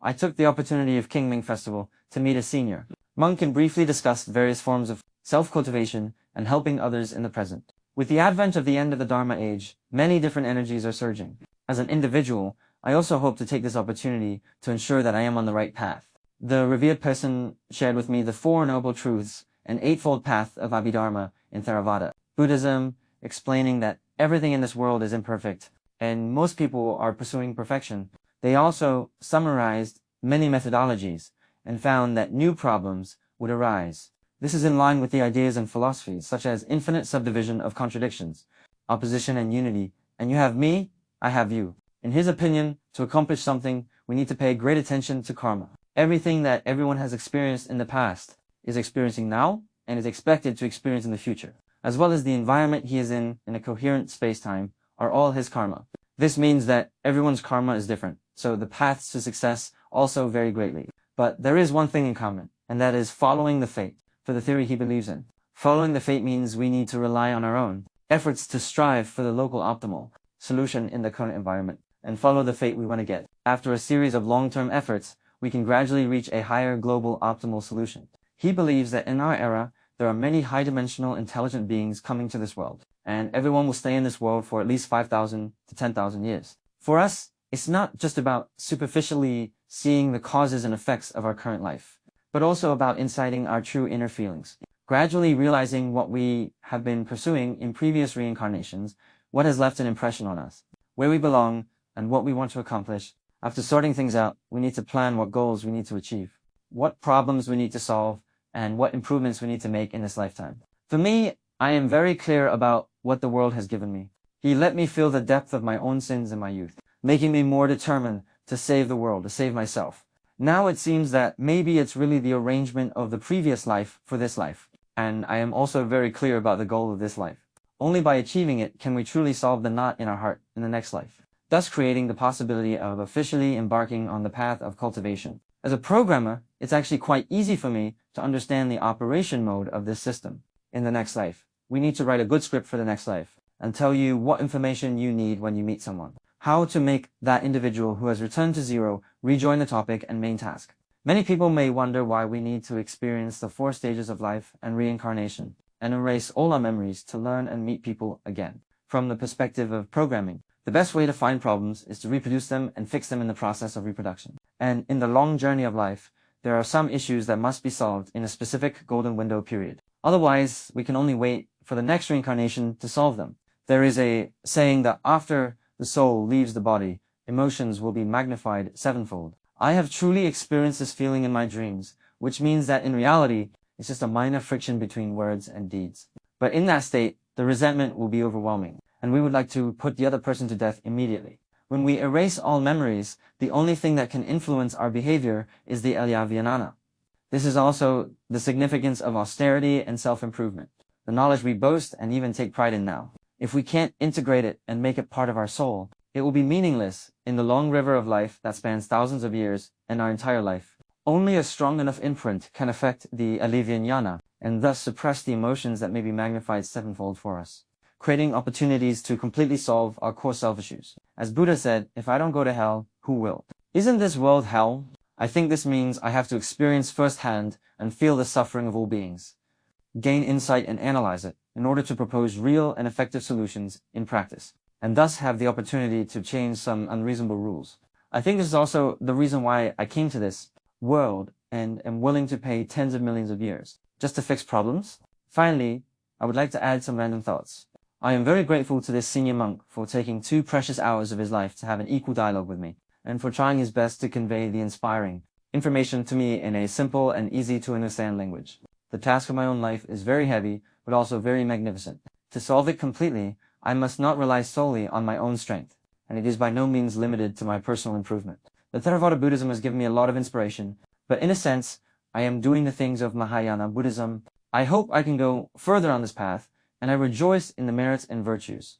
I took the opportunity of Qingming Festival to meet a senior monk and briefly discussed various forms of self-cultivation and helping others in the present. With the advent of the end of the Dharma age, many different energies are surging. As an individual, I also hope to take this opportunity to ensure that I am on the right path. The revered person shared with me the Four Noble Truths and Eightfold Path of Abhidharma in Theravada Buddhism, explaining that everything in this world is imperfect, and most people are pursuing perfection. They also summarized many methodologies and found that new problems would arise. This is in line with the ideas and philosophies such as infinite subdivision of contradictions, opposition and unity, and you have me, I have you. In his opinion, to accomplish something, we need to pay great attention to karma. Everything that everyone has experienced in the past is experiencing now and is expected to experience in the future, as well as the environment he is in a coherent space-time, are all his karma. This means that everyone's karma is different, so the paths to success also vary greatly. But there is one thing in common, and that is following the fate, for the theory he believes in. Following the fate means we need to rely on our own efforts to strive for the local optimal solution in the current environment, and follow the fate we want to get. After a series of long-term efforts, we can gradually reach a higher global optimal solution. He believes that in our era, there are many high-dimensional intelligent beings coming to this world, and everyone will stay in this world for at least 5,000 to 10,000 years. For us, it's not just about superficially seeing the causes and effects of our current life, but also about inciting our true inner feelings, gradually realizing what we have been pursuing in previous reincarnations, what has left an impression on us, where we belong, and what we want to accomplish. After sorting things out, we need to plan what goals we need to achieve, what problems we need to solve, and what improvements we need to make in this lifetime. For me, I am very clear about what the world has given me. He let me feel the depth of my own sins in my youth, making me more determined to save the world, to save myself. Now it seems that maybe it's really the arrangement of the previous life for this life, and I am also very clear about the goal of this life. Only by achieving it can we truly solve the knot in our heart in the next life, thus creating the possibility of officially embarking on the path of cultivation. As a programmer, it's actually quite easy for me to understand the operation mode of this system. In the next life, we need to write a good script for the next life and tell you what information you need when you meet someone, how to make that individual who has returned to zero rejoin the topic and main task. Many people may wonder why we need to experience the 4 stages of life and reincarnation and erase all our memories to learn and meet people again. From the perspective of programming, the best way to find problems is to reproduce them and fix them in the process of reproduction. And in the long journey of life, there are some issues that must be solved in a specific golden window period. Otherwise, we can only wait for the next reincarnation to solve them. There is a saying that after the soul leaves the body, emotions will be magnified 7-fold. I have truly experienced this feeling in my dreams, which means that in reality, it's just a minor friction between words and deeds. But in that state, the resentment will be overwhelming, and we would like to put the other person to death immediately. When we erase all memories, the only thing that can influence our behavior is the Elya-Vijnana. This is also the significance of austerity and self-improvement, the knowledge we boast and even take pride in now. If we can't integrate it and make it part of our soul, it will be meaningless in the long river of life that spans thousands of years and our entire life. Only a strong enough imprint can affect the Elya-Vijnana and thus suppress the emotions that may be magnified 7-fold for us, creating opportunities to completely solve our core self issues. As Buddha said, if I don't go to hell, who will? Isn't this world hell? I think this means I have to experience firsthand and feel the suffering of all beings, gain insight and analyze it in order to propose real and effective solutions in practice, and thus have the opportunity to change some unreasonable rules. I think this is also the reason why I came to this world and am willing to pay tens of millions of years just to fix problems. Finally, I would like to add some random thoughts. I am very grateful to this senior monk for taking 2 precious hours of his life to have an equal dialogue with me, and for trying his best to convey the inspiring information to me in a simple and easy to understand language. The task of my own life is very heavy, but also very magnificent. To solve it completely, I must not rely solely on my own strength, and it is by no means limited to my personal improvement. The Theravada Buddhism has given me a lot of inspiration, but in a sense, I am doing the things of Mahayana Buddhism. I hope I can go further on this path, and I rejoice in the merits and virtues